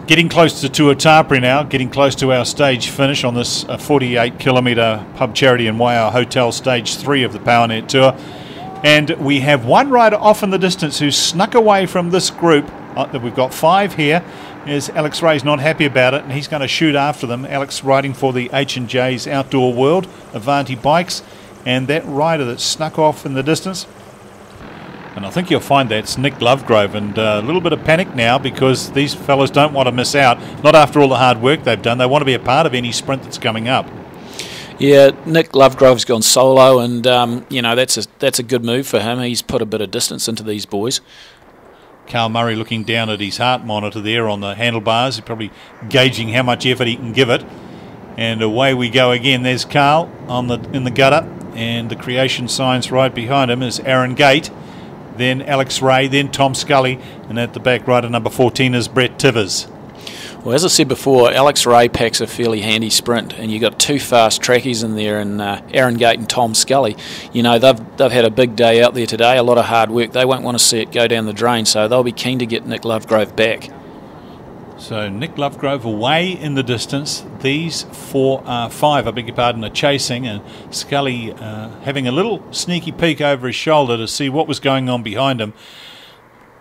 Getting close to Tuatapere now, getting close to our stage finish on this 48-kilometre Pub Charity and Waiau Hotel Stage 3 of the PowerNet Tour. And we have one rider off in the distance who's snuck away from this group. We've got 5 here. As Alex Ray's not happy about it, and he's going to shoot after them. Alex riding for the H&J's Outdoor World, Avanti Bikes, and that rider that snuck off in the distance. And I think you'll find that's Nick Lovegrove, and a little bit of panic now because these fellas don't want to miss out. Not after all the hard work they've done. They want to be a part of any sprint that's coming up. Yeah, Nick Lovegrove's gone solo, and that's a good move for him. He's put a bit of distance into these boys. Carl Murray looking down at his heart monitor there on the handlebars. He's probably gauging how much effort he can give it. And away we go again. There's Carl in the gutter, and the creation signs right behind him is Aaron Gate, then Alex Ray, then Tom Scully, and at the back rider number 14 is Brett Tivers. Well, as I said before, Alex Ray packs a fairly handy sprint, and you've got 2 fast trackies in there, and Aaron Gate and Tom Scully. You know, they've had a big day out there today, a lot of hard work. They won't want to see it go down the drain, so they'll be keen to get Nick Lovegrove back. So Nick Lovegrove away in the distance. These 5, I beg your pardon, are chasing, and Scully having a little sneaky peek over his shoulder to see what was going on behind him,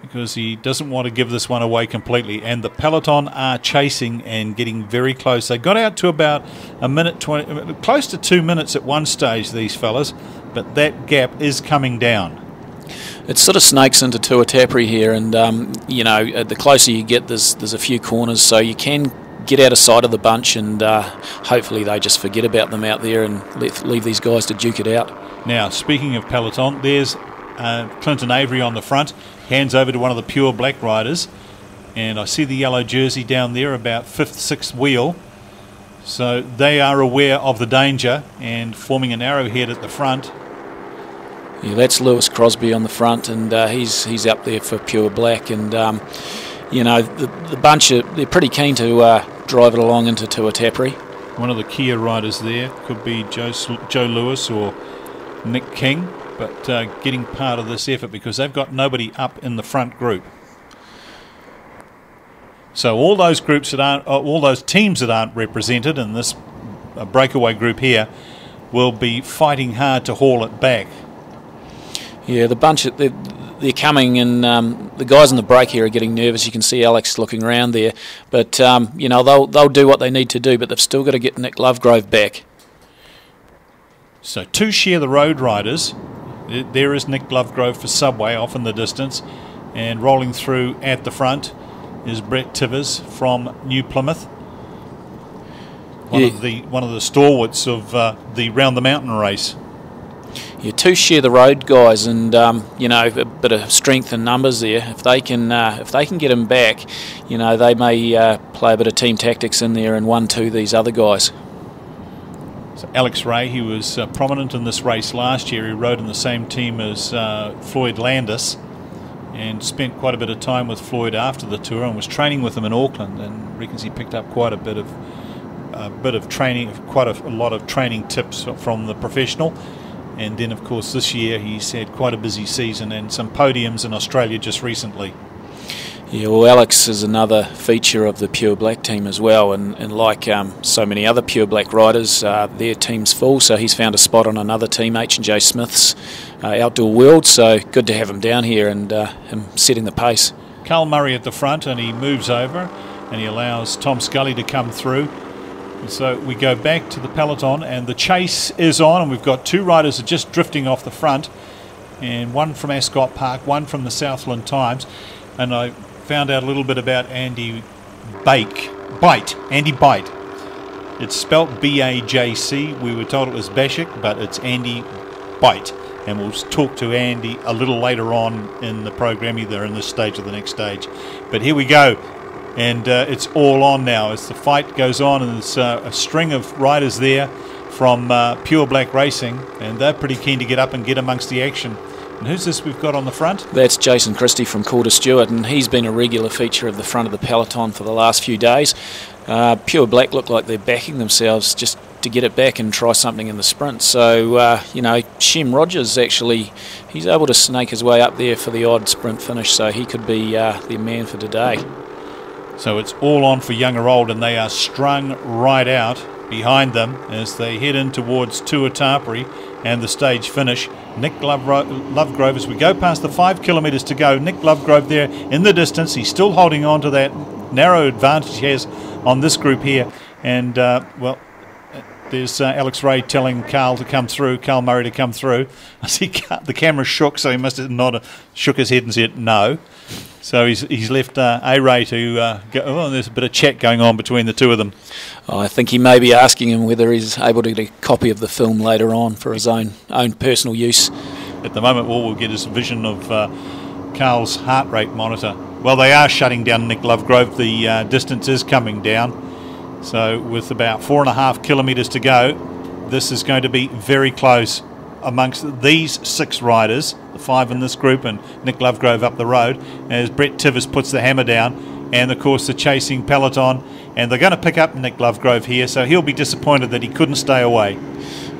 because he doesn't want to give this one away completely. And the peloton are chasing and getting very close. They got out to about a minute 20, close to 2 minutes at one stage, these fellas, but that gap is coming down. It sort of snakes into Tuatapere here, and the closer you get, there's a few corners, so you can get out of sight of the bunch, and hopefully they just forget about them out there and leave these guys to duke it out. Now, speaking of peloton, there's Clinton Avery on the front, hands over to one of the pure black riders, and I see the yellow jersey down there about 5th, 6th wheel, so they are aware of the danger and forming an arrowhead at the front. Yeah, that's Lewis Crosby on the front, and he's up there for pure black, and the bunch they're pretty keen to drive it along into Tuatapere. One of the Kia riders there could be Joe Lewis or Nick King, but getting part of this effort because they've got nobody up in the front group. So all those groups all those teams that aren't represented in this breakaway group here will be fighting hard to haul it back. Yeah, the bunch they're coming, and the guys in the break here are getting nervous. You can see Alex looking around there, but they'll do what they need to do, but they've still got to get Nick Lovegrove back. So 2 share the road riders. There is Nick Lovegrove for Subway off in the distance, and rolling through at the front is Brett Tivers from New Plymouth, one of the stalwarts of the Round the Mountain race. Yeah, 2 share the road guys, and a bit of strength and numbers there. If they can get him back, they may play a bit of team tactics in there and 1-2 these other guys. So Alex Ray, he was prominent in this race last year. He rode in the same team as Floyd Landis, and spent quite a bit of time with Floyd after the tour, and was training with him in Auckland, and reckons he picked up quite a bit of training, quite a lot of training tips from the professional. And then, of course, this year he's had quite a busy season and some podiums in Australia just recently. Yeah, well, Alex is another feature of the Pure Black team as well, and like so many other Pure Black riders, their team's full, so he's found a spot on another team, H&J Smith's Outdoor World, so good to have him down here and him setting the pace. Carl Murray at the front, and he moves over and he allows Tom Scully to come through. And so we go back to the peloton, and the chase is on, and we've got 2 riders just drifting off the front, and one from Ascot Park, one from the Southland Times. And I found out a little bit about Andy Bite. It's spelt B-A-J-C. We were told it was Bashik, but it's Andy Bite. And we'll talk to Andy a little later on in the program, either in this stage or the next stage. But here we go. And it's all on now as the fight goes on, and there's a string of riders there from Pure Black Racing, and they're pretty keen to get up and get amongst the action. And who's this we've got on the front? That's Jason Christie from Calder Stewart, and he's been a regular feature of the front of the peloton for the last few days. Pure Black look like they're backing themselves just to get it back and try something in the sprint. So, Shem Rogers actually, he's able to snake his way up there for the odd sprint finish, so he could be the man for today. So it's all on for young or old, and they are strung right out behind them as they head in towards Tuatapere and the stage finish. Nick Lovegrove, as we go past the 5 kilometres to go, Nick Lovegrove there in the distance. He's still holding on to that narrow advantage he has on this group here. And, well, there's Alex Ray telling Carl Murray to come through. I see the camera shook, so he must have shook his head and said no. So he's left A-Ray to go. Oh, there's a bit of chat going on between the two of them. Oh, I think he may be asking him whether he's able to get a copy of the film later on for his own personal use. At the moment, all we'll get is a vision of Carl's heart rate monitor. Well, they are shutting down Nick Lovegrove. The distance is coming down. So with about 4.5 kilometres to go, this is going to be very close amongst these 6 riders, the 5 in this group and Nick Lovegrove up the road, as Brett Tivers puts the hammer down, and of course the chasing peloton, and they're going to pick up Nick Lovegrove here, so he'll be disappointed that he couldn't stay away.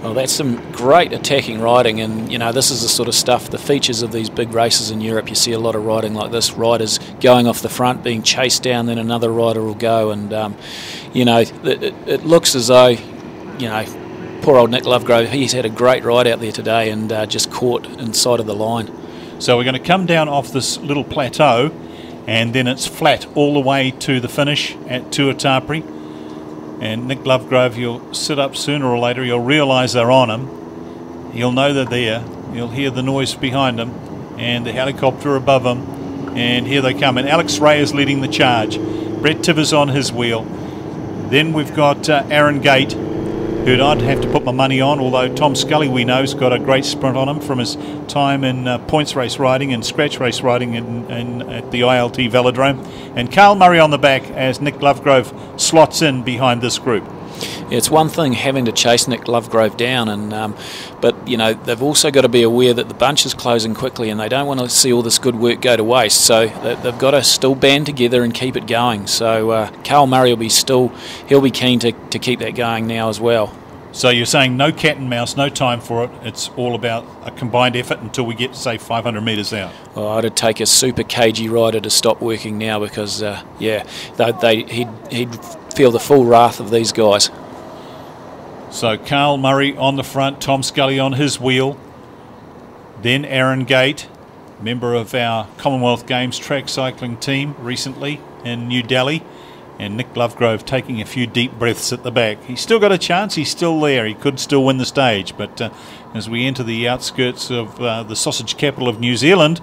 Well, that's some great attacking riding, and you know, this is the sort of stuff, the features of these big races in Europe. You see a lot of riding like this, riders going off the front, being chased down, then another rider will go, and you know, it looks as though, you know, poor old Nick Lovegrove, he's had a great ride out there today and just caught inside of the line. So we're going to come down off this little plateau, and then it's flat all the way to the finish at Tuatapere. And Nick Lovegrove, you'll sit up sooner or later, you'll realise they're on him. He'll know they're there. You'll hear the noise behind him and the helicopter above him. And here they come. And Alex Ray is leading the charge. Brett Tivers on his wheel. Then we've got Aaron Gate, who I'd have to put my money on, although Tom Scully, we know, has got a great sprint on him from his time in points race riding and scratch race riding at the ILT Velodrome. And Carl Murray on the back as Nick Lovegrove slots in behind this group. Yeah, it's one thing having to chase Nick Lovegrove down, and but you know, they've also got to be aware that the bunch is closing quickly, and they don't want to see all this good work go to waste. So they've got to still band together and keep it going. So Carl Murray he'll be keen to keep that going now as well. So you're saying no cat and mouse, no time for it. It's all about a combined effort until we get, say, 500 metres out. Well, I'd take a super cagey rider to stop working now because, yeah, he'd feel the full wrath of these guys. So Carl Murray on the front, Tom Scully on his wheel. Then Aaron Gate, member of our Commonwealth Games track cycling team recently in New Delhi. And Nick Lovegrove taking a few deep breaths at the back. He's still got a chance. He's still there. He could still win the stage. But as we enter the outskirts of the sausage capital of New Zealand,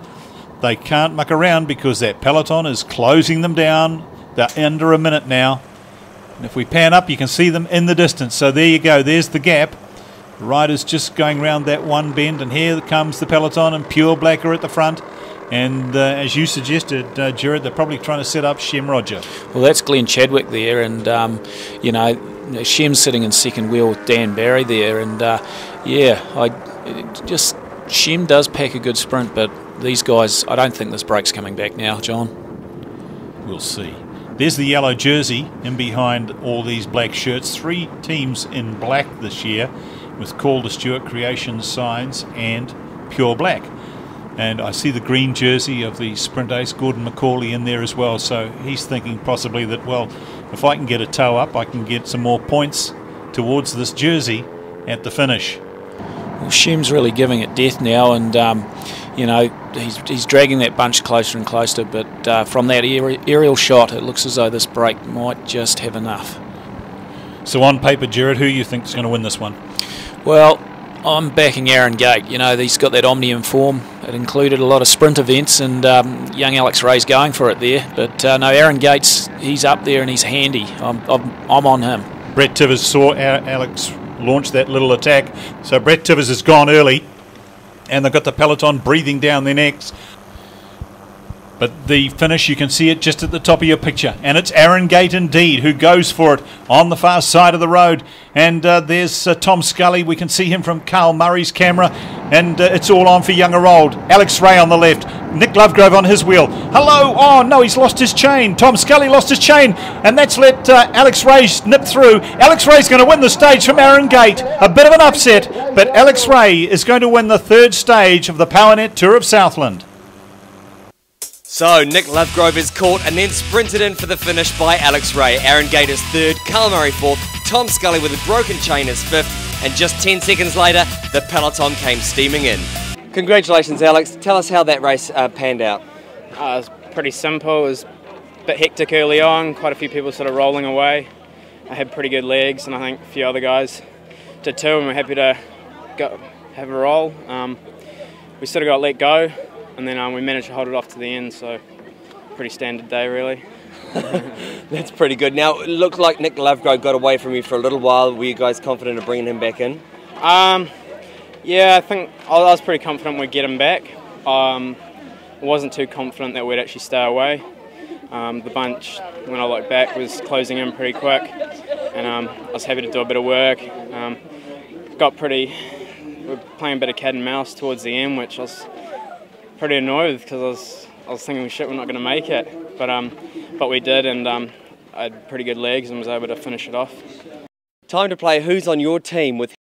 they can't muck around because that peloton is closing them down. They're under a minute now. And if we pan up, you can see them in the distance. So there you go. There's the gap. The rider's just going round that one bend. And here comes the peloton, and Pure Black are at the front. And as you suggested, Jared, they're probably trying to set up Shem Roger. Well, that's Glenn Chadwick there, and you know, Shem's sitting in second wheel with Dan Barry there, and Shem does pack a good sprint, but these guys, I don't think this break's coming back now, John. We'll see. There's the yellow jersey in behind all these black shirts. 3 teams in black this year, with Calder Stewart Creations signs and Pure Black. And I see the green jersey of the sprint ace, Gordon McCauley, in there as well. So he's thinking possibly that, well, if I can get a toe up, I can get some more points towards this jersey at the finish. Well, Shem's really giving it death now, and you know, he's dragging that bunch closer and closer. But from that aerial shot, it looks as though this break might just have enough. So on paper, Jared, who you think is going to win this one? Well, I'm backing Aaron Gate. You know, he's got that Omnium form. It included a lot of sprint events, and young Alex Ray's going for it there. But no, Aaron Gates, he's up there and he's handy. I'm on him. Brett Tivers saw Alex launch that little attack. So Brett Tivers has gone early, and they've got the peloton breathing down their necks. But the finish, you can see it just at the top of your picture. And it's Aaron Gate indeed who goes for it on the far side of the road. And there's Tom Scully. We can see him from Carl Murray's camera. And it's all on for young or old. Alex Ray on the left. Nick Lovegrove on his wheel. Hello. Oh, no, he's lost his chain. Tom Scully lost his chain. And that's let Alex Ray nip through. Alex Ray's going to win the stage from Aaron Gate. A bit of an upset. But Alex Ray is going to win the 3rd stage of the PowerNet Tour of Southland. So Nick Lovegrove is caught and then sprinted in for the finish by Alex Ray. Aaron Gate is third, Carl Murray fourth, Tom Scully with a broken chain is fifth, and just 10 seconds later, the peloton came steaming in. Congratulations, Alex. Tell us how that race panned out. It was pretty simple. It was a bit hectic early on, quite a few people sort of rolling away. I had pretty good legs, and I think a few other guys did too, and we're happy to have a roll. We sort of got let go, and then we managed to hold it off to the end, so pretty standard day really. That's pretty good. Now, it looked like Nick Lovegrove got away from you for a little while. Were you guys confident of bringing him back in? Yeah, I think I was pretty confident we'd get him back. I wasn't too confident that we'd actually stay away. The bunch, when I looked back, was closing in pretty quick, and I was happy to do a bit of work. We were playing a bit of cat and mouse towards the end, which I was pretty annoyed with because I was thinking, shit, we're not going to make it. But we did, and I had pretty good legs and was able to finish it off. Time to play Who's on Your Team with